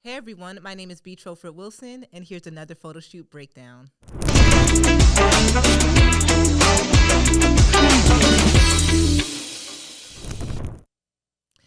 Hey everyone, my name is B. Trofort Wilson, and here's another photo shoot breakdown.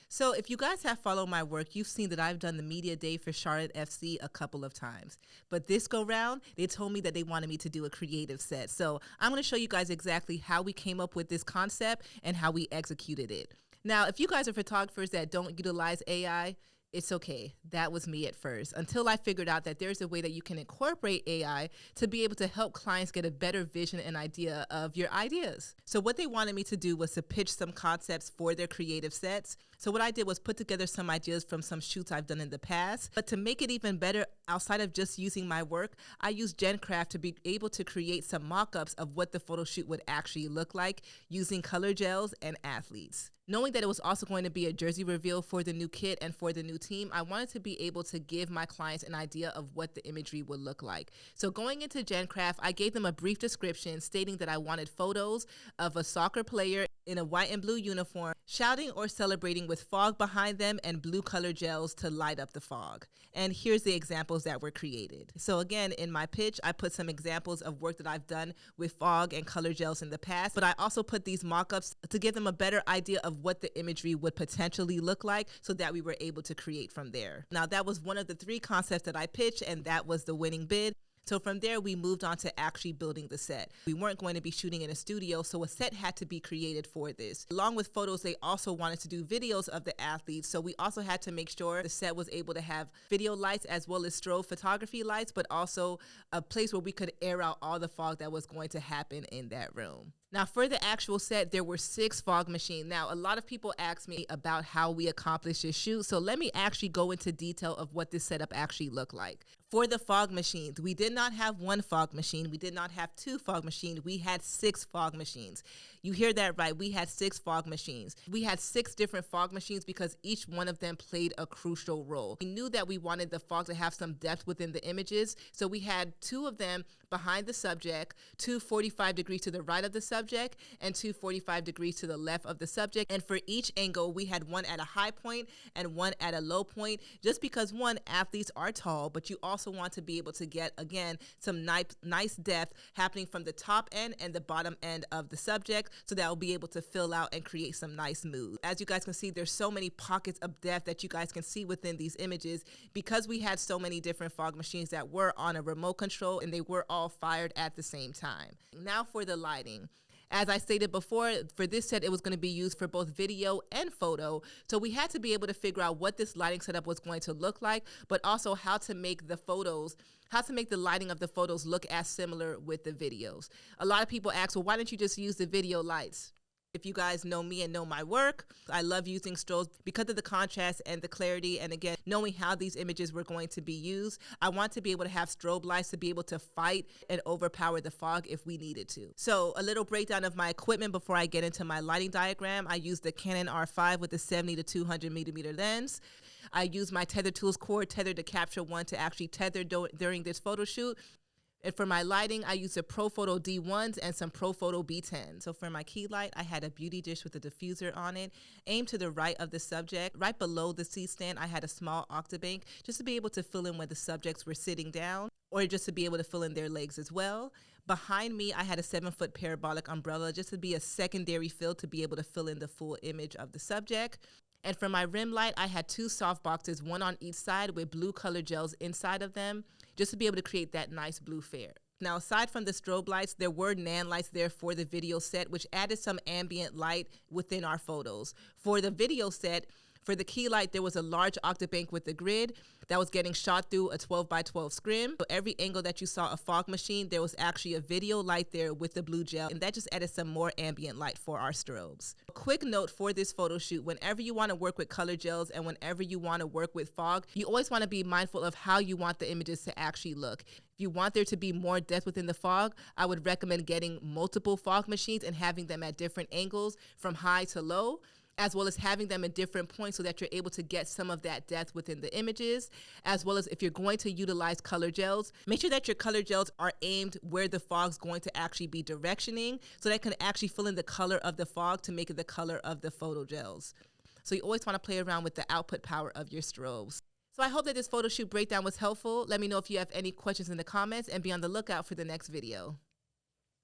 So if you guys have followed my work, you've seen that I've done the media day for Charlotte FC a couple of times. But this go round, they told me that they wanted me to do a creative set. So I'm going to show you guys exactly how we came up with this concept and how we executed it. Now, if you guys are photographers that don't utilize AI, it's okay. That was me at first, until I figured out that there's a way that you can incorporate AI to be able to help clients get a better vision and idea of your ideas. So what they wanted me to do was to pitch some concepts for their creative sets. So what I did was put together some ideas from some shoots I've done in the past. But to make it even better, outside of just using my work, I used gencraft to be able to create some mock-ups of what the photo shoot would actually look like using color gels and athletes. Knowing that it was also going to be a jersey reveal for the new kit and for the new team, I wanted to be able to give my clients an idea of what the imagery would look like. So going into gencraft, I gave them a brief description stating that I wanted photos of a soccer player in a white and blue uniform, shouting or celebrating with fog behind them and blue color gels to light up the fog. And here's the examples that were created. So again, in my pitch, I put some examples of work that I've done with fog and color gels in the past, but I also put these mock-ups to give them a better idea of what the imagery would potentially look like so that we were able to create from there. Now, that was one of the 3 concepts that I pitched, and that was the winning bid. So from there, we moved on to actually building the set. We weren't going to be shooting in a studio, so a set had to be created for this. Along with photos, they also wanted to do videos of the athletes, so we also had to make sure the set was able to have video lights as well as strobe photography lights, but also a place where we could air out all the fog that was going to happen in that room. Now, for the actual set, there were 6 fog machines. Now, a lot of people ask me about how we accomplished this shoot, so let me actually go into detail of what this setup actually looked like. For the fog machines, we did not have 1 fog machine. We did not have 2 fog machines. We had 6 fog machines. You hear that right. We had 6 fog machines. We had 6 different fog machines because each one of them played a crucial role. We knew that we wanted the fog to have some depth within the images, so we had 2 of them behind the subject, 2 45 degrees to the right of the subject, and 2 45 degrees to the left of the subject. And for each angle, we had one at a high point and one at a low point, just because, one, athletes are tall, but you also want to be able to get, again, some nice depth happening from the top end and the bottom end of the subject, so that will be able to fill out and create some nice mood. As you guys can see, there's so many pockets of depth that you guys can see within these images because we had so many different fog machines that were on a remote control and they were all fired at the same time. Now for the lighting. As I stated before, for this set, it was going to be used for both video and photo. So we had to be able to figure out what this lighting setup was going to look like, but also how to make the lighting of the photos look as similar with the videos. A lot of people ask, well, why didn't you just use the video lights? If you guys know me and know my work, I love using strobes because of the contrast and the clarity. And again, knowing how these images were going to be used, I want to be able to have strobe lights to be able to fight and overpower the fog if we needed to. So a little breakdown of my equipment before I get into my lighting diagram. I use the Canon R5 with the 70 to 200 millimeter lens. I use my Tether Tools cord tether to capture one to actually tether during this photo shoot. And for my lighting, I used the Profoto D1s and some Profoto B10s. So for my key light, I had a beauty dish with a diffuser on it, aimed to the right of the subject. Right below the C-stand, I had a small octabank just to be able to fill in where the subjects were sitting down, or just to be able to fill in their legs as well. Behind me, I had a 7-foot parabolic umbrella just to be a secondary fill to be able to fill in the full image of the subject. And for my rim light, I had 2 soft boxes, one on each side with blue color gels inside of them, just to be able to create that nice blue flare. Now, aside from the strobe lights, there were NAND lights there for the video set, which added some ambient light within our photos. For the video set, for the key light, there was a large octabank with the grid that was getting shot through a 12 by 12 scrim. So every angle that you saw a fog machine, there was actually a video light there with the blue gel, and that just added some more ambient light for our strobes. A quick note for this photo shoot: whenever you want to work with color gels and whenever you want to work with fog, you always want to be mindful of how you want the images to actually look. If you want there to be more depth within the fog, I would recommend getting multiple fog machines and having them at different angles from high to low, as well as having them in different points so that you're able to get some of that depth within the images, as well as if you're going to utilize color gels, make sure that your color gels are aimed where the fog's going to actually be directioning so that can actually fill in the color of the fog to make it the color of the photo gels. So you always want to play around with the output power of your strobes. So I hope that this photo shoot breakdown was helpful. Let me know if you have any questions in the comments and be on the lookout for the next video.